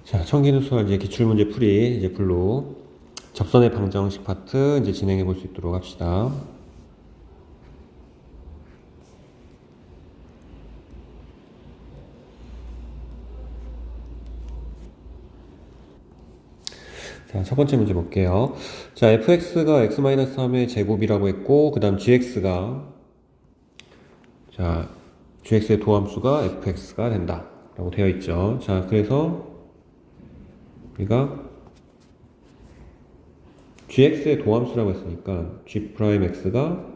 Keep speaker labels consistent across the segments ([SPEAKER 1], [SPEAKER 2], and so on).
[SPEAKER 1] 자, 청기누수와 이제 기출문제 풀이 이제 불로 접선의 방정식 파트 이제 진행해 볼 수 있도록 합시다. 자, 첫 번째 문제 볼게요. 자, fx가 x-3의 제곱이라고 했고, 그 다음 gx가, 자, gx의 도함수가 fx가 된다. 라고 되어 있죠. 자, 그래서 우리가 gx의 도함수라고 했으니까 g'x가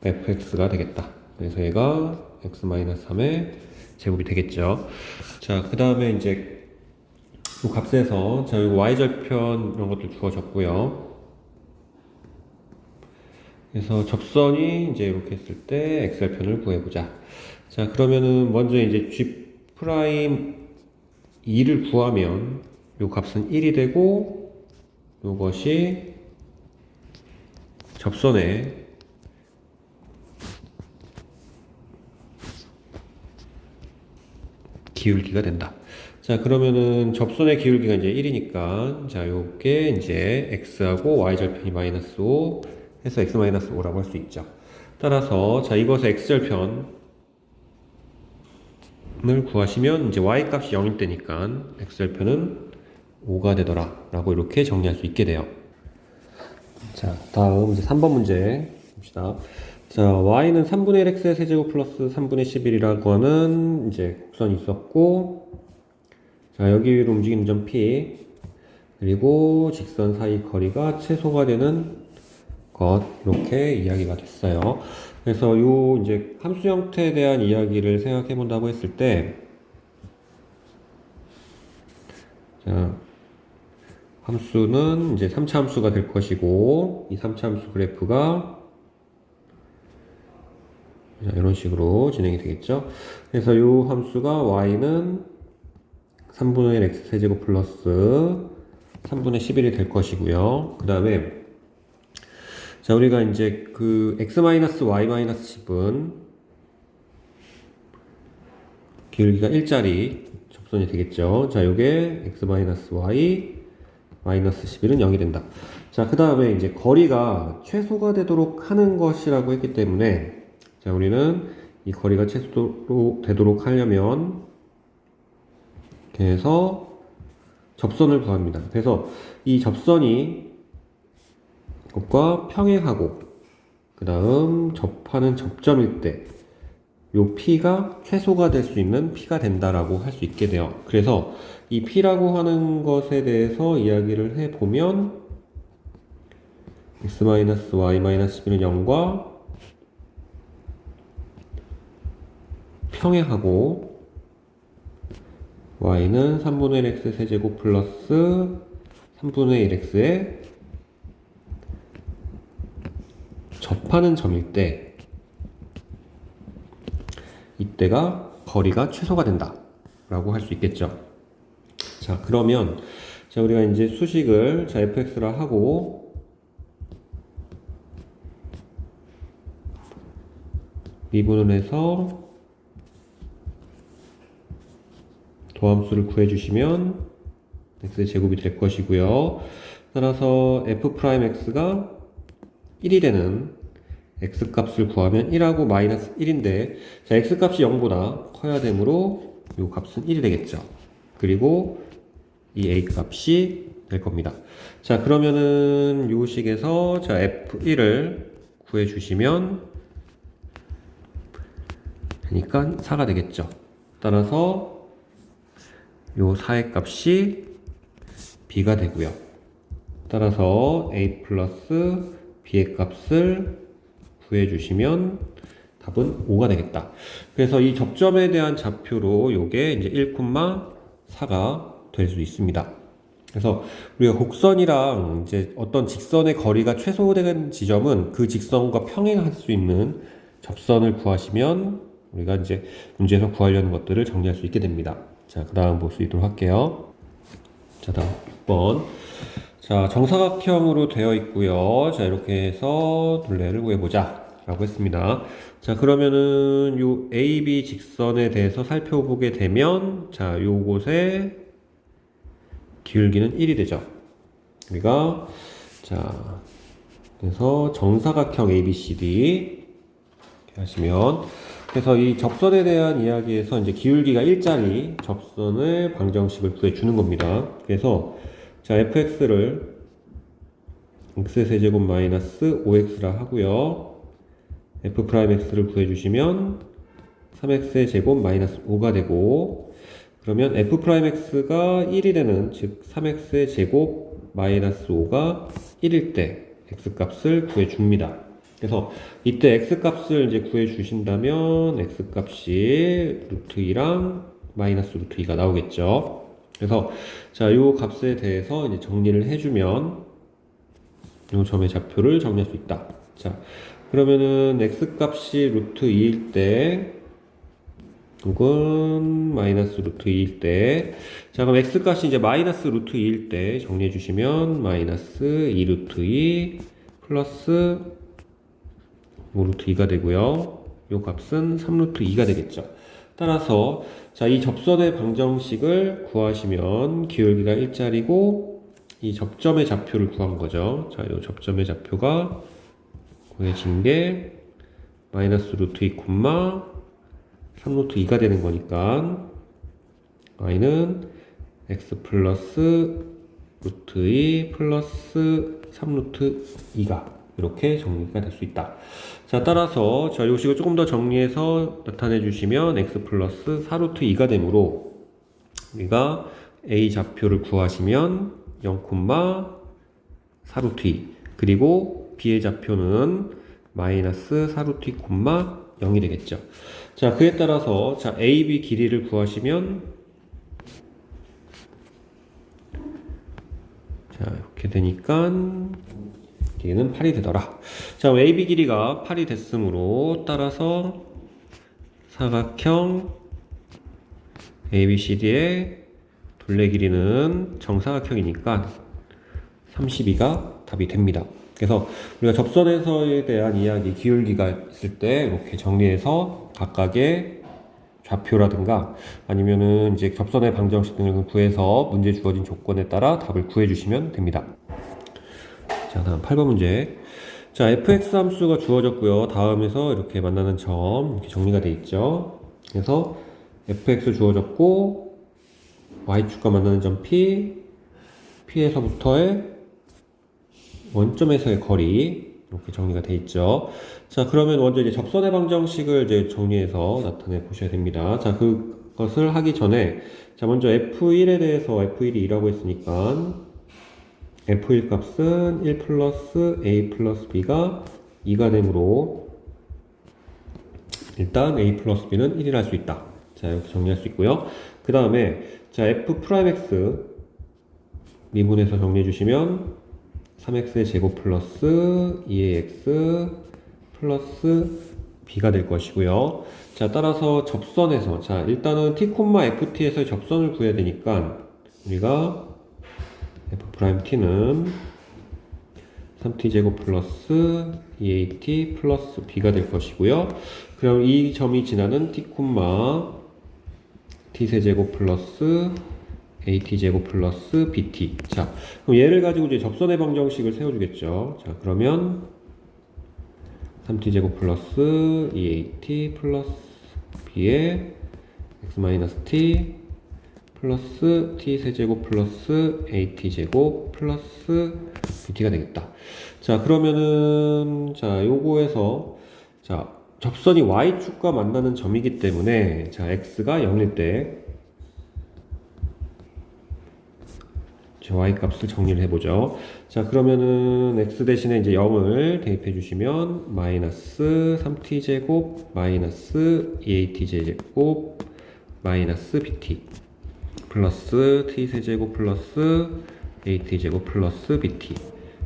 [SPEAKER 1] fx가 되겠다. 그래서 얘가 x-3의 제곱이 되겠죠. 자, 그 다음에 이제 이 값에서 자, 여기 y절편 이런 것들 주어졌고요. 그래서 접선이 이제 이렇게 했을 때 x절편을 구해보자. 자, 그러면은 먼저 이제 g 프라임 2를 구하면 요 값은 1이 되고 요것이 접선의 기울기가 된다. 자, 그러면은 접선의 기울기가 이제 1이니까 자, 요게 이제 x하고 y절편이 마이너스 5 해서 x 마이너스 5라고 할 수 있죠. 따라서 자, 이것의 x절편을 구하시면 이제 y 값이 0일 때니까 x절편은 5가 되더라 라고 이렇게 정리할 수 있게 돼요. 자, 다음 이제 3번 문제 봅시다. 자, y는 3분의 1 x의 세제곱 플러스 3분의 11이라고 하는 이제 곡선이 있었고, 자, 여기 위로 움직이는 점 P, 그리고 직선 사이 거리가 최소가 되는 것, 이렇게 이야기가 됐어요. 그래서 요 이제 함수 형태에 대한 이야기를 생각해 본다고 했을 때, 자, 함수는 이제 3차 함수가 될 것이고, 이 3차 함수 그래프가 자, 이런 식으로 진행이 되겠죠. 그래서 이 함수가 y는 3분의 1 x 세제곱 플러스 3분의 11이 될 것이고요. 그 다음에 자, 우리가 이제 그 x-y-10은 기울기가 1짜리 접선이 되겠죠. 자, 요게 x-y 마이너스 11은 0이 된다. 자, 그 다음에 이제 거리가 최소가 되도록 하는 것이라고 했기 때문에 자, 우리는 이 거리가 최소로 되도록 하려면 이렇게 해서 접선을 구합니다. 그래서 이 접선이 이것과 평행하고 그 다음 접하는 접점일 때 요 P가 최소가 될 수 있는 P가 된다라고 할 수 있게 돼요. 그래서 이 P라고 하는 것에 대해서 이야기를 해보면 x-y-11은 0과 평행하고 y는 3분의 1 x 세제곱 플러스 3분의 1 x에 접하는 점일 때 이때가 거리가 최소가 된다 라고 할 수 있겠죠. 자, 그러면 자, 우리가 이제 수식을 자, fx라 하고 미분을 해서 도함수를 구해주시면 x의 제곱이 될 것이고요. 따라서 f'x가 1이 되는 x값을 구하면 1하고 마이너스 1인데 자, x값이 0보다 커야 되므로 이 값은 1이 되겠죠. 그리고 이 a값이 될 겁니다. 자, 그러면은 요 식에서 자, f1을 구해주시면 그러니까 4가 되겠죠. 따라서 요 4의 값이 b가 되고요. 따라서 a 플러스 b의 값을 구해주시면 답은 5가 되겠다. 그래서 이 접점에 대한 좌표로 요게 이제 1,4가 될 수 있습니다. 그래서 우리가 곡선이랑 이제 어떤 직선의 거리가 최소되는 지점은 그 직선과 평행할 수 있는 접선을 구하시면 우리가 이제 문제에서 구하려는 것들을 정리할 수 있게 됩니다. 자, 그 다음 볼 수 있도록 할게요. 자, 다음 6번. 자, 정사각형으로 되어 있고요. 자, 이렇게 해서 둘레를 구해보자. 라고 했습니다. 자, 그러면은 요 AB 직선에 대해서 살펴보게 되면, 자, 요곳에 기울기는 1이 되죠. 우리가, 자, 그래서 정사각형 ABCD 이렇게 하시면, 그래서 이 접선에 대한 이야기에서 이제 기울기가 1짜리 접선의 방정식을 구해주는 겁니다. 그래서, 자, fx를 x의 세제곱 마이너스 5x라 하고요. f'x를 구해주시면 3x의 제곱 마이너스 5가 되고, 그러면 f'x가 1이 되는, 즉 3x의 제곱 마이너스 5가 1일 때 x값을 구해줍니다. 그래서 이때 x값을 이제 구해주신다면 x값이 루트 2랑 마이너스 루트 2가 나오겠죠. 그래서 자, 요 값에 대해서 이제 정리를 해주면 요 점의 좌표를 정리할 수 있다. 자, 그러면은 x값이 루트 2일 때 혹은 마이너스 루트 2일 때, 자, 그럼 x값이 이제 마이너스 루트 2일 때 정리해 주시면 마이너스 2 루트 2 플러스 5 루트 2가 되고요. 요 값은 3 루트 2가 되겠죠. 따라서 자, 이 접선의 방정식을 구하시면 기울기가 1짜리고 이 접점의 좌표를 구한 거죠. 자, 요 접점의 좌표가 구해진 게 마이너스 루트 2, 3 루트 2가 되는 거니까 y는 x 플러스 루트 2 플러스 3 루트 2가 이렇게 정리가 될 수 있다. 자, 따라서 자, 요식을 조금 더 정리해서 나타내 주시면 x 플러스 4 루트 2가 되므로 우리가 a 좌표를 구하시면 0, 4 루트 2 그리고 b의 좌표는 마이너스 4 루트 2, 0이 되겠죠. 자, 그에 따라서 자, AB 길이를 구하시면 자, 이렇게 되니까 길이는 8이 되더라. 자, AB 길이가 8이 됐으므로 따라서 사각형 ABCD의 둘레 길이는 정사각형이니까 32가 답이 됩니다. 그래서 우리가 접선에서에 대한 이야기, 기울기가 있을 때 이렇게 정리해서 각각의 좌표라든가 아니면은 이제 접선의 방정식 등을 구해서 문제 주어진 조건에 따라 답을 구해주시면 됩니다. 자, 다음 8번 문제. 자, fx 함수가 주어졌고요. 다음에서 이렇게 만나는 점 이렇게 정리가 되어 있죠. 그래서 fx 주어졌고 y축과 만나는 점 p, p에서부터의 원점에서의 거리 이렇게 정리가 되어 있죠. 자, 그러면 먼저 이제 접선의 방정식을 이제 정리해서 나타내 보셔야 됩니다. 자, 그것을 하기 전에 자, 먼저 f1에 대해서 f1이 2라고 했으니까 f1 값은 1 플러스 a 플러스 b가 2가 되므로 일단 a 플러스 b는 1이라 할 수 있다. 자, 이렇게 정리할 수 있고요. 그 다음에 자, f'x 미분해서 정리해 주시면 3x의 제곱 플러스 2ax 플러스 b가 될 것이고요. 자, 따라서 접선에서 자, 일단은 t, ft에서의 접선을 구해야 되니까 우리가 f't는 3t 제곱 플러스 2at 플러스 b가 될 것이고요. 그럼 이 점이 지나는 t, t 세제곱 플러스 at제곱 플러스 bt. 자, 그럼 얘를 가지고 이제 접선의 방정식을 세워주겠죠. 자, 그러면 3t제곱 플러스 2at 플러스 b에 x-t 플러스 t 세제곱 플러스 at제곱 플러스 bt가 되겠다. 자, 그러면은 자, 요거에서 자, 접선이 y축과 만나는 점이기 때문에 자, x가 0일 때 y 값을 정리를 해보죠. 자, 그러면은 x 대신에 이제 0을 대입해 주시면 마이너스 3t 제곱 마이너스 2at 제곱 마이너스 bt 플러스 t 세제곱 플러스 at 제곱 플러스 bt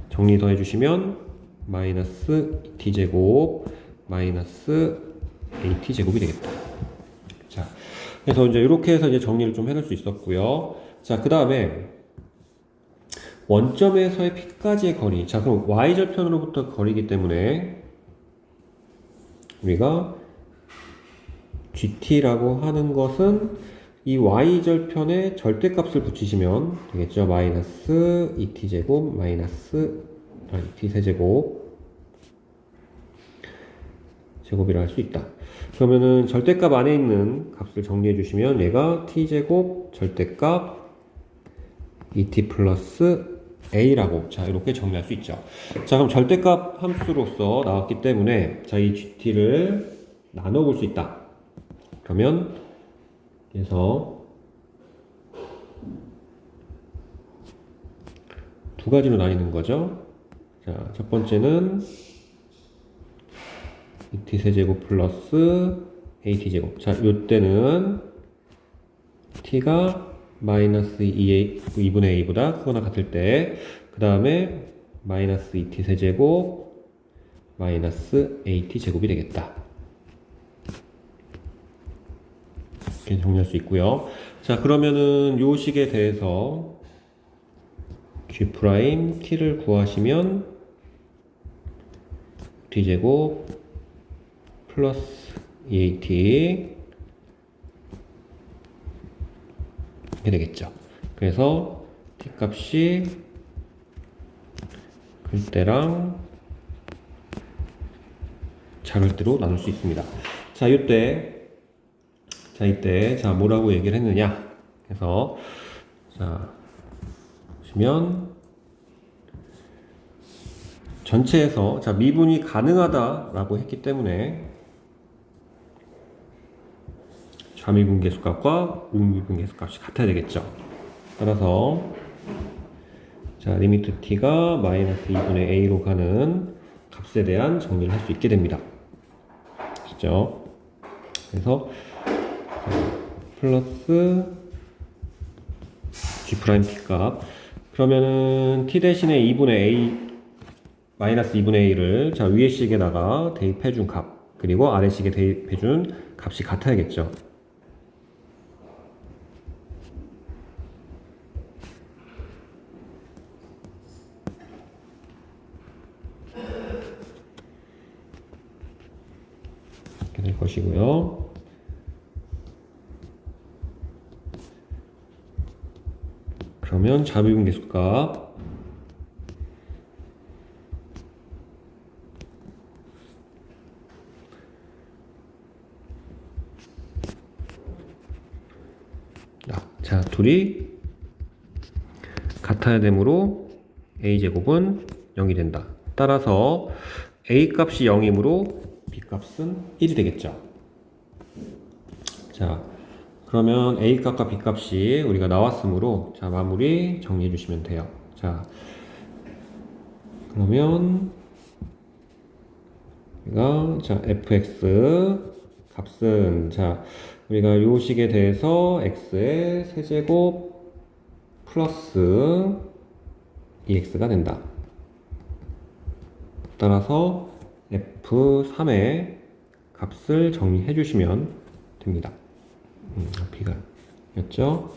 [SPEAKER 1] 정리 더 해주시면 마이너스 t 제곱 마이너스 at 제곱이 되겠다. 자, 그래서 이제 이렇게 해서 이제 정리를 좀 해낼 수 있었고요. 자, 그 다음에 원점에서의 p까지의 거리. 자, 그럼 y절편으로부터 거리이기 때문에 우리가 GT라고 하는 것은 이 y절편에 절대값을 붙이시면 되겠죠. 마이너스 2t제곱 마이너스 2t세제곱 제곱이라 할 수 있다. 그러면은 절대값 안에 있는 값을 정리해 주시면 얘가 t제곱 절대값 2t 플러스 a라고 자 이렇게 정리할 수 있죠. 자 그럼 절대값 함수로서 나왔기 때문에 자 이 gt를 나눠 볼 수 있다. 그러면 그래서 두 가지로 나뉘는 거죠. 자 첫 번째는 2t 세제곱 플러스 at 제곱. 자 요때는 t가 마이너스 2분의 a보다 크거나 같을 때, 그 다음에 마이너스 2t 세제곱 마이너스 at 제곱이 되겠다. 이렇게 정리할 수 있고요. 자 그러면은 요 식에 대해서 g 프라임 t를 구하시면 t제곱 플러스 2at 이렇게 되겠죠. 그래서 t 값이 글대랑 자글대로 나눌 수 있습니다. 자 이때 자 뭐라고 얘기를 했느냐. 그래서 자 보시면 전체에서 자 미분이 가능하다라고 했기 때문에 좌미분계수값과 우미분계수값이 같아야 되겠죠. 따라서 자 리미트 t가 마이너스 2분의 a로 가는 값에 대한 정리를 할 수 있게 됩니다. 그죠? 그래서 플러스 g 프라임 t 값 그러면은 t 대신에 2분의 a 마이너스 2분의 a를 자 위의 식에다가 대입해준 값 그리고 아래 식에 대입해준 값이 같아야겠죠. 이렇게 될 것이고요. 그러면 자비분계수값 자 둘이 같아야 되므로 a제곱은 0이 된다. 따라서 a 값이 0이므로 b 값은 1이 되겠죠. 자 그러면 a 값과 b 값이 우리가 나왔으므로 자 마무리 정리해 주시면 돼요. 자 그러면 우리가 자 fx 값은 자 우리가 요 식에 대해서 x의 세제곱 플러스 2x가 된다. 따라서 f3의 값을 정리해 주시면 됩니다. b가 였죠?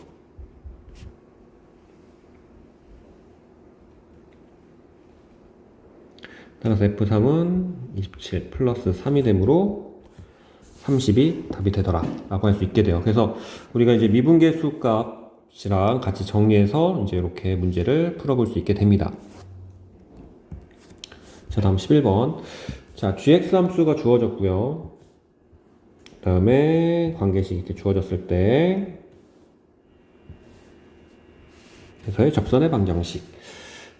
[SPEAKER 1] 따라서 f3은 27 플러스 3이 되므로 30이 답이 되더라 라고 할 수 있게 돼요. 그래서 우리가 이제 미분계수 값이랑 같이 정리해서 이제 이렇게 문제를 풀어볼 수 있게 됩니다. 자 다음 11번 자 gx 함수가 주어졌고요. 그 다음에 관계식 이렇게 주어졌을 때 그래서의 접선의 방정식.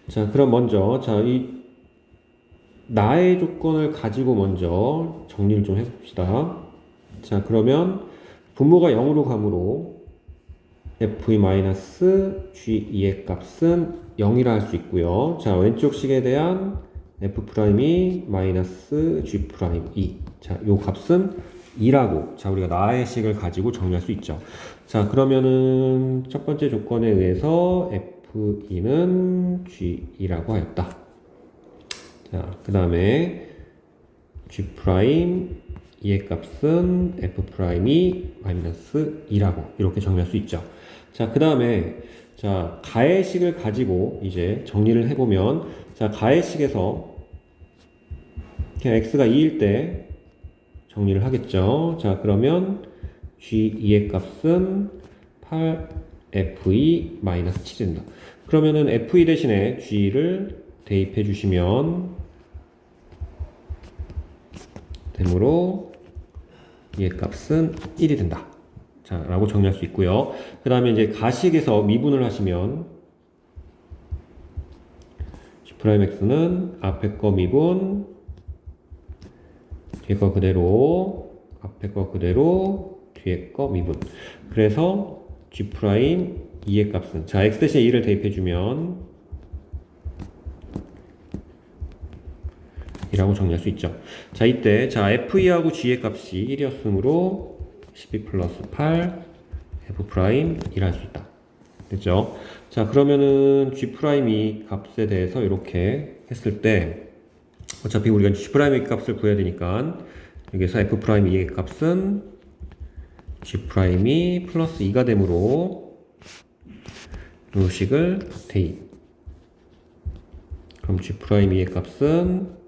[SPEAKER 1] 자 그럼 먼저 자 이 나의 조건을 가지고 먼저 정리를 좀 해봅시다. 자 그러면 분모가 0으로 가므로 f-g2의 값은 0이라 할 수 있고요. 자 왼쪽 식에 대한 f'이 마이너스 g'2 자 요 값은 2라고 자 우리가 나의 식을 가지고 정리할 수 있죠. 자 그러면은 첫 번째 조건에 의해서 f2는 g2라고 하였다. 자 그 다음에 g'2의 값은 f'이 마이너스 2라고 이렇게 정리할 수 있죠. 자 그 다음에 자 가해식을 가지고 이제 정리를 해보면 자 가해식에서 그냥 x가 2일 때 정리를 하겠죠. 자, 그러면 G2의 값은 8F2-7이 된다. 그러면은 F2 대신에 G를 대입해 주시면 되므로 얘 값은 1이 된다. 자, 라고 정리할 수 있고요. 그 다음에 이제 가식에서 미분을 하시면 G'X는 앞에 거 미분, 뒤에 거 그대로, 앞에 거 그대로, 뒤에 거 미분. 그래서 G'2의 값은, 자, X 대신에 2를 대입해주면 2라고 정리할 수 있죠. 자, 이때, 자, F2하고 G의 값이 1이었으므로 12 플러스 8, F'2를 할 수 있다. 됐죠? 자, 그러면은 G'이 값에 대해서 이렇게 했을 때, 어차피 우리가 G'의 값을 구해야 되니까, 여기서 F'의 값은 G'이 플러스 2가 되므로, 요 식을 대입. 그럼 G'의 값은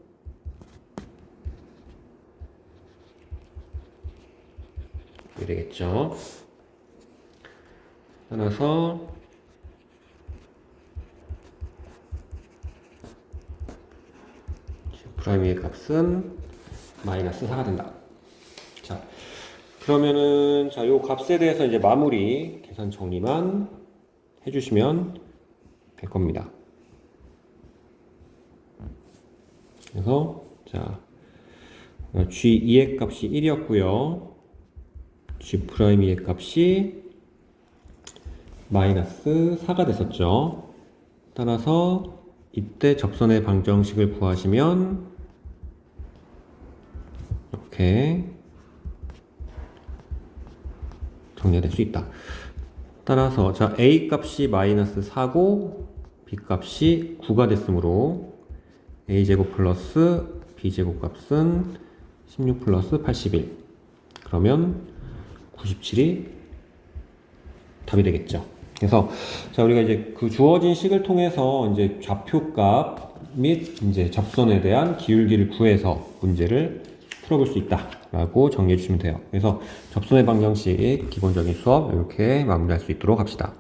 [SPEAKER 1] 이렇게 되겠죠. 따라서 G'의 값은 마이너스 4가 된다. 자, 그러면은 자, 요 값에 대해서 이제 마무리 계산 정리만 해주시면 될 겁니다. 그래서 자, G2의 값이 1이었고요. G'의 값이 마이너스 4가 됐었죠. 따라서 이때 접선의 방정식을 구하시면 이렇게 정리가 될 수 있다. 따라서 자, A 값이 마이너스 4고 B 값이 9가 됐으므로 A제곱 플러스 B제곱 값은 16 플러스 81. 그러면 97이 답이 되겠죠. 그래서 자, 우리가 이제 그 주어진 식을 통해서 이제 좌표값 및 이제 접선에 대한 기울기를 구해서 문제를 풀어볼 수 있다라고 정리해 주시면 돼요. 그래서 접선의 방정식 기본적인 수업 이렇게 마무리할 수 있도록 합시다.